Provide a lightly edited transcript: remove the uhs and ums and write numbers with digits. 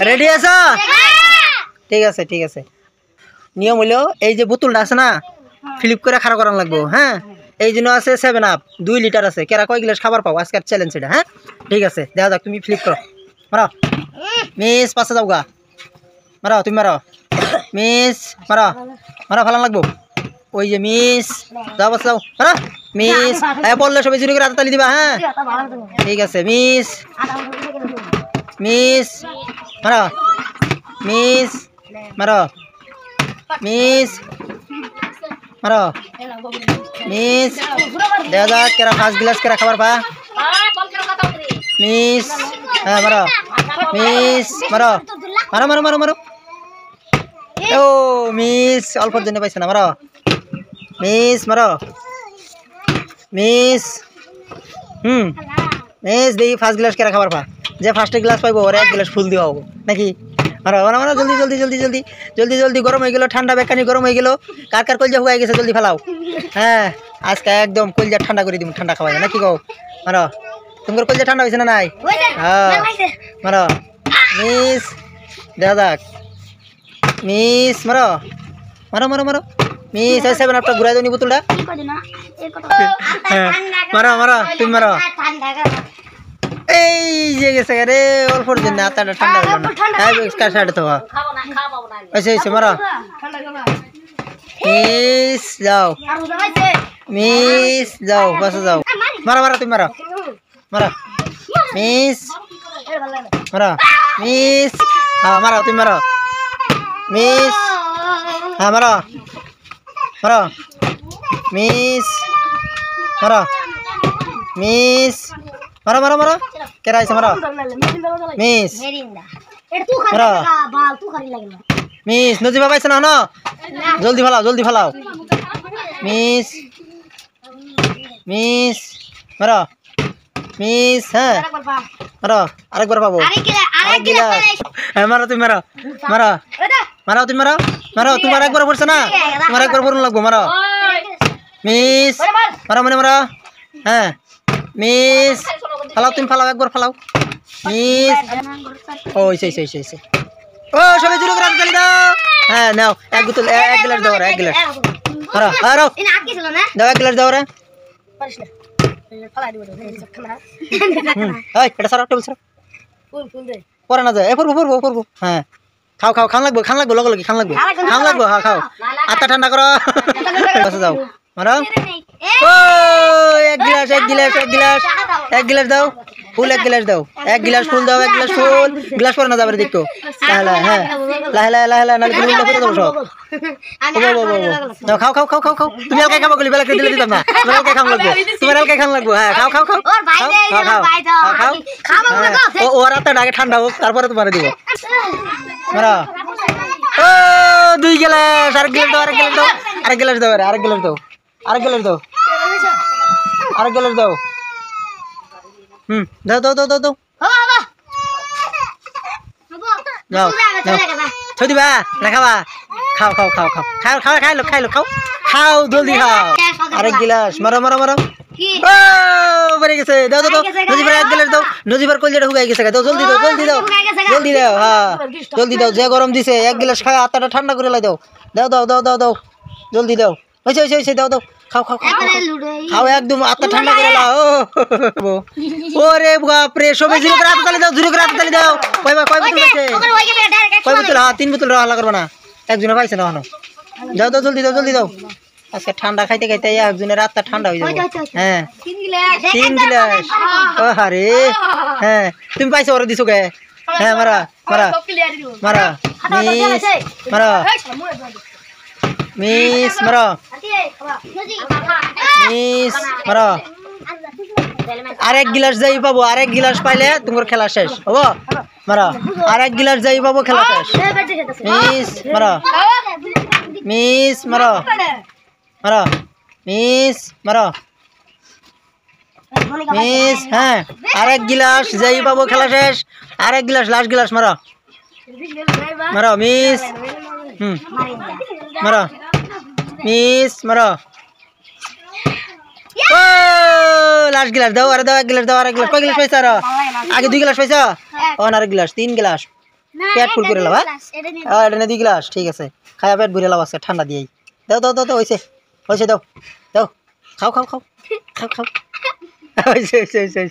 Ready আছো? ঠিক আছে ঠিক আছে। নিয়ম হইলো এই যে বোতলটা আছে না, ফ্লিপ করে খাড়া করানো লাগবো। হ্যাঁ, এই জন্য আছে 7 আপ 2 লিটার আছে। কেরা কয় গ্লাস খাবার পাও আজকের চ্যালেঞ্জ এটা। হ্যাঁ ঠিক আছে, দেখা যাক। তুমি ফ্লিপ করো, মারো মিস, পাশে যাও গা, মারো তুমি মারো মিস, মারো মারো, ফালান লাগবো। ওই যে মিস, যাও পাশে যাও, মারো মিস। পড়লে সবাই জুড়ে করে হাতে তালি দিবা। হ্যাঁ ঠিক আছে, মিস মিস, মারো মিস, মারো মিস, মারো মিস। দেখা যাক কেরা ফার্স্ট গ্লাস কেরা খাবার পা। মিস, হ্যাঁ মারো মিস, মারো মারো মারো মারো মারো। ও মিস, অল্পর জন্য পাইছে না। মারো মিস, মারো মিস। মিস, দেখি ফার্স্ট গ্লাস কেরা খাবার পা। যে ফার্স্ট গ্লাস পাইবো ওরা 1 গ্লাস ফুল দিও নাকি। মারো মারো মারো, জলদি জলদি জলদি জলদি জলদি জলদি। গরম হয়ে গেল, ঠান্ডা বেকানি গরম হয়ে গেল। কার কার কলজা হুয়ে গেছে জলদি ফেলাও। হ্যাঁ আজকে একদম কলজা ঠান্ডা করে দিব, ঠান্ডা খাওয়াই নাকি কও। মারো, তোমার কলজা ঠান্ডা হয়েছে না নাই? হ্যাঁ মারো মিস, দেখা যাক মিস, মারো মারো মারো মারো মিস। 7 আপটা ঘুরাই দাও নি বোতলটা। হ্যাঁ মারো মারো, তুমি মারো। এই যে গেছে রে, অল্পর জন্য আতাটা ঠান্ডা হলো না। কার সাইডে তো আচ্ছা মারো মিস, যাও মিস, যাও বাসে যাও। মারো মারো, তুমি মারো মারো মিস, মারো মিস। হ্যাঁ মারো, তুমি মারো মিস। হ্যাঁ মারো মারো মিস, মারো মিস, মারো মারো মারো। কেরা আইছে? মারো মিস, মারো মিস। নজিবা পাইছে না? না জলদি ফালাও, জলদি ফালাও। মিস মিস, মারো মিস। হ্যাঁ মারো, আরেকবার পাবো। হ্যাঁ মারো, তুমি মারো মারো মারো, তুমি মারো মারো। তোমার একবার পড়ছে না, তোমার একবার পড়ুন লাগবো। মারো মিস, মারো মানে মারো। হ্যাঁ মিস, ফালাও তুমি, ফালাও একবার ফালাও মিস। ও সেই ও সবাই জুড়ে করে তালি দাও। হ্যাঁ নাও, এক বোতল, 1 গ্লাস দাও, 1 গ্লাস মারো। আরো দাও, 1 গ্লাস দাও রে। এটা সারা টেবিল সারা, পরে না যায়। পড়বো পড়বো পড়বো। হ্যাঁ খাও খাও, খান লাগবো, খান লাগবো, লগে লগে খান লাগবো, খান লাগবো। হ্যাঁ খাও, আত্মা ঠান্ডা করো। বসে যাও, মারো। ও 1 গ্লাস 1 গ্লাস 1 গ্লাস 1 গ্লাস দাও, ফুল 1 গ্লাস দাও, 1 গ্লাস ফুল দাও, 1 গ্লাস ফুল। গ্লাস পরে না যাবে দেখতো। লাহলা, হ্যাঁ লাহলা লাহলা, নালে তুমি করে দেবো সব। খাও খাও খাও খাও খাও। তুমি হালকা খাবো গলি, বেলা দিলে দিতাম না। তোমার হালকা খাম লাগবো, তোমার হালকা খাম লাগবো। হ্যাঁ খাও খাও খাও খাও খাও। ও রাতটা আগে ঠান্ডা হোক, তারপরে তোমার দিব। মারা ও 2 গ্লাস, আরেক গ্লাস দাও, আরেক গ্লাস দাও, আরেক গ্লাস দাও, আরেক গ্লাস দাও, আরেক গ্লাস দাও। দাও দাও দাও দাও দাও, যাও যাও। ছয় দিবা না খাবা? খাও খাও খাও খাও খাও খাও, খাইলো খাইলো, খাও খাও, জলদি খাও। আরেক গ্লাস মারো মারো মারো। ও বেড়ে গেছে, দাও দাও দাও। নজিবার 1 গ্লাস দাও, নজিবার কলজাটা হুগাই গেছে। দাও জলদি দাও, জলদি দাও, জলদি দাও। হ্যাঁ জলদি দাও, যে গরম দিছে 1 গ্লাস খায় আত্মাটা ঠান্ডা করে লাই দাও। দাও দাও দাও দাও দাও, জলদি দাও। হয়েছে দাও দাও, খাও খাও খাও খাও, একদম আত্মা ঠান্ডা করে লাও। ওরে বাপ রে, সবাই জুড়ে করে হাতে তালি দাও, জুড়ে করে হাতে তালি দাও। কয় বোতল আছে? কয় বোতল? হ্যাঁ 3 বোতল হাল্লা করবে না, একজনে পাইছে না এখনো। যাও দাও, জলদি দাও, জলদি দাও। আজকে ঠান্ডা খাইতে খাইতে একজনের রাতটা ঠান্ডা হয়ে যাবে। হ্যাঁ 3 গ্লাস। ও আরে হ্যাঁ, তুমি পাইছো, ওরা দিছো কে? হ্যাঁ মারা মারা মারা মিস, মারা মিস, মারা মিস, মারা। আরেক গ্লাস যাই পাবো, আরেক গ্লাস পাইলে তোমার খেলা শেষ হবো। মারা আরেক গ্লাস যাই পাবো, খেলা শেষ। মিস, মারা মিস, মারা মারা মিস, মারা মিস। হ্যাঁ আরেক গ্লাস যাই পাবো, খেলা শেষ। আরেক গ্লাস, লাস্ট গ্লাস মারা মারা মিস। মারা মিস, মারা। ও লাস্ট গ্লাস দাও, আরে দাও, 1 গ্লাস দাও, আরেক গ্লাস। কয় গ্লাস পাইছো? আগে 2 গ্লাস পাইছো, আরেক গ্লাস, 3 গ্লাস। পেট ফুল করে লাও এটা নে 2 গ্লাস ঠিক আছে খায়া পেট ভরে লাও আছে ঠান্ডা দিয়েই দাও দাও দাও হইছে হইছে দাও দাও খাও খাও খাও খাও খাও হইছে হইছে